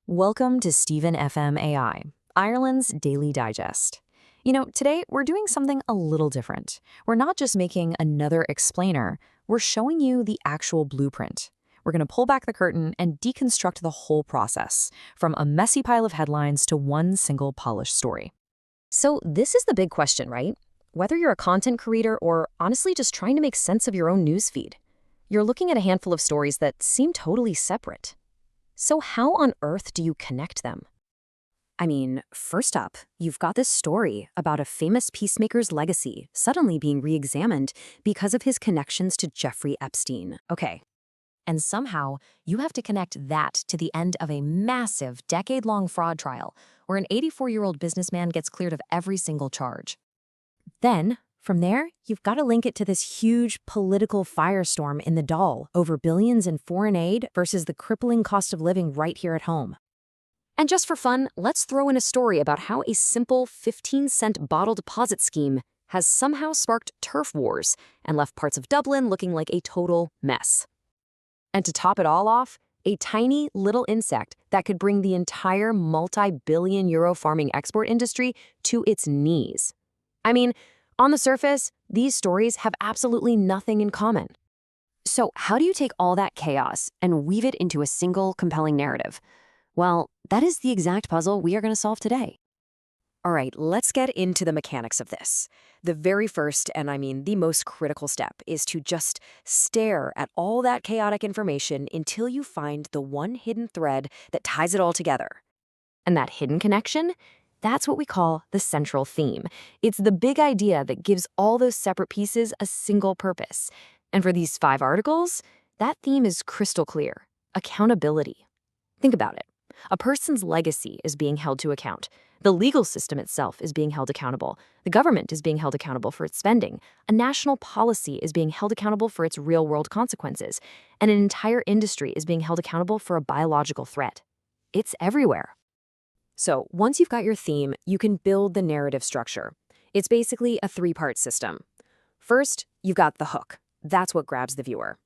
Welcome to Stephen FM AI, Ireland's Daily Digest. Today we're doing something a little different. We're not just making another explainer, we're showing you the actual blueprint. We're going to pull back the curtain and deconstruct the whole process, from a messy pile of headlines to one single polished story. So this is the big question, right? Whether you're a content creator or honestly just trying to make sense of your own newsfeed, you're looking at a handful of stories that seem totally separate. So how on earth do you connect them? I mean, first up, you've got this story about a famous peacemaker's legacy suddenly being re-examined because of his connections to Jeffrey Epstein. Okay. And somehow, you have to connect that to the end of a massive, decade-long fraud trial where an 84-year-old businessman gets cleared of every single charge. Then, from there, you've got to link it to this huge political firestorm in the Dáil over billions in foreign aid versus the crippling cost of living right here at home. And just for fun, let's throw in a story about how a simple 15-cent bottle deposit scheme has somehow sparked turf wars and left parts of Dublin looking like a total mess. And to top it all off, a tiny little insect that could bring the entire multi-billion-euro farming export industry to its knees. I mean, on the surface, these stories have absolutely nothing in common. So how do you take all that chaos and weave it into a single compelling narrative? Well, that is the exact puzzle we are going to solve today. All right, let's get into the mechanics of this. The very first, and I mean the most critical step, is to just stare at all that chaotic information until you find the one hidden thread that ties it all together. And that hidden connection? That's what we call the central theme. It's the big idea that gives all those separate pieces a single purpose. And for these 5 articles, that theme is crystal clear: accountability. Think about it. A person's legacy is being held to account. The legal system itself is being held accountable. The government is being held accountable for its spending. A national policy is being held accountable for its real-world consequences. And an entire industry is being held accountable for a biological threat. It's everywhere. So once you've got your theme, you can build the narrative structure. It's basically a 3-part system. First, you've got the hook. That's what grabs the viewer.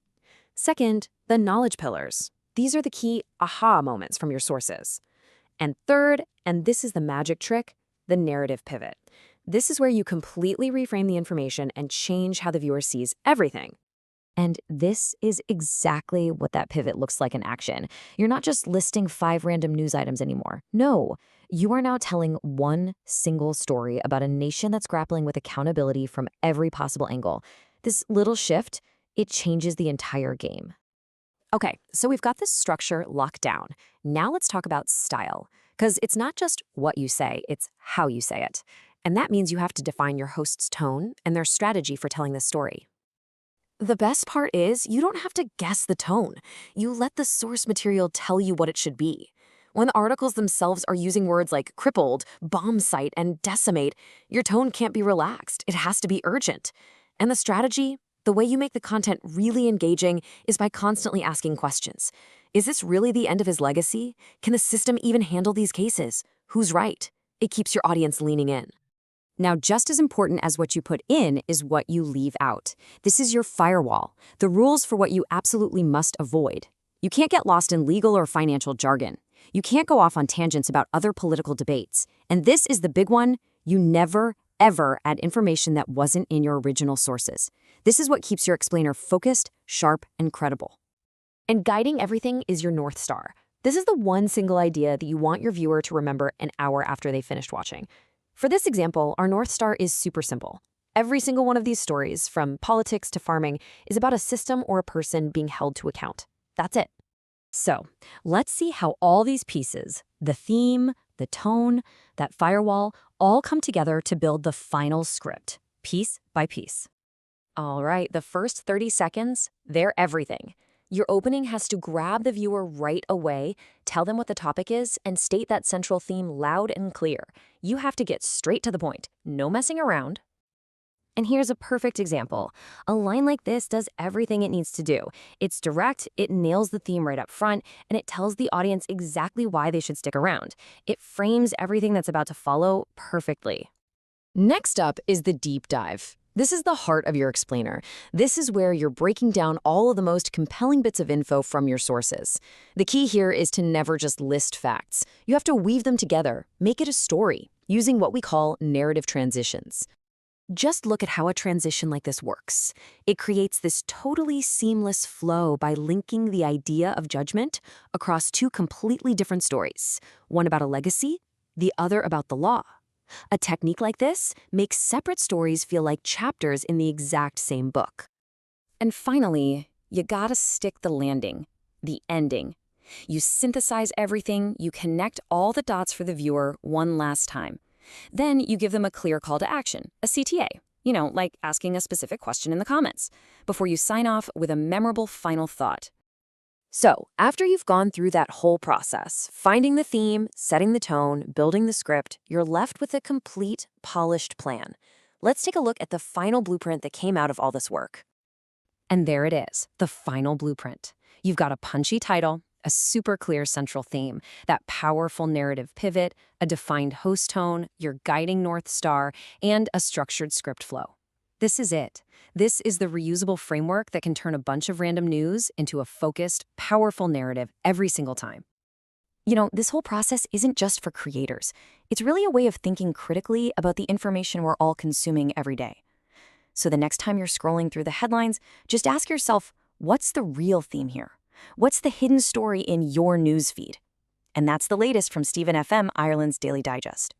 Second, the knowledge pillars. These are the key aha moments from your sources. And third, and this is the magic trick, the narrative pivot. This is where you completely reframe the information and change how the viewer sees everything. And this is exactly what that pivot looks like in action. You're not just listing 5 random news items anymore. No, you are now telling one single story about a nation that's grappling with accountability from every possible angle. This little shift, it changes the entire game. Okay, so we've got this structure locked down. Now let's talk about style, because it's not just what you say, it's how you say it. And that means you have to define your host's tone and their strategy for telling the story. The best part is you don't have to guess the tone. You let the source material tell you what it should be. When the articles themselves are using words like crippled, bomb site, and decimate, your tone can't be relaxed. It has to be urgent. And the strategy? The way you make the content really engaging is by constantly asking questions. Is this really the end of his legacy? Can the system even handle these cases? Who's right? It keeps your audience leaning in. Now, just as important as what you put in is what you leave out. This is your firewall, the rules for what you absolutely must avoid. You can't get lost in legal or financial jargon. You can't go off on tangents about other political debates. And this is the big one: you never, ever add information that wasn't in your original sources. This is what keeps your explainer focused, sharp, and credible. And guiding everything is your North Star. This is the one single idea that you want your viewer to remember an hour after they finished watching. For this example, our North Star is super simple. Every single one of these stories, from politics to farming, is about a system or a person being held to account. That's it. So, let's see how all these pieces, the theme, the tone, that firewall, all come together to build the final script, piece by piece. All right, the first 30 seconds, they're everything. Your opening has to grab the viewer right away, tell them what the topic is, and state that central theme loud and clear. You have to get straight to the point, no messing around. And here's a perfect example. A line like this does everything it needs to do. It's direct, it nails the theme right up front, and it tells the audience exactly why they should stick around. It frames everything that's about to follow perfectly. Next up is the deep dive. This is the heart of your explainer. This is where you're breaking down all of the most compelling bits of info from your sources. The key here is to never just list facts. You have to weave them together, make it a story, using what we call narrative transitions. Just look at how a transition like this works. It creates this totally seamless flow by linking the idea of judgment across two completely different stories, one about a legacy, the other about the law. A technique like this makes separate stories feel like chapters in the exact same book. And finally, you gotta stick the landing, the ending. You synthesize everything, you connect all the dots for the viewer one last time. Then you give them a clear call to action, a CTA, like asking a specific question in the comments, before you sign off with a memorable final thought. So, after you've gone through that whole process, finding the theme, setting the tone, building the script, you're left with a complete, polished plan. Let's take a look at the final blueprint that came out of all this work. And there it is, the final blueprint. You've got a punchy title, a super clear central theme, that powerful narrative pivot, a defined host tone, your guiding North Star, and a structured script flow. This is it. This is the reusable framework that can turn a bunch of random news into a focused, powerful narrative every single time. This whole process isn't just for creators. It's really a way of thinking critically about the information we're all consuming every day. So the next time you're scrolling through the headlines, just ask yourself, what's the real theme here? What's the hidden story in your newsfeed? And that's the latest from Stephen FM, Ireland's Daily Digest.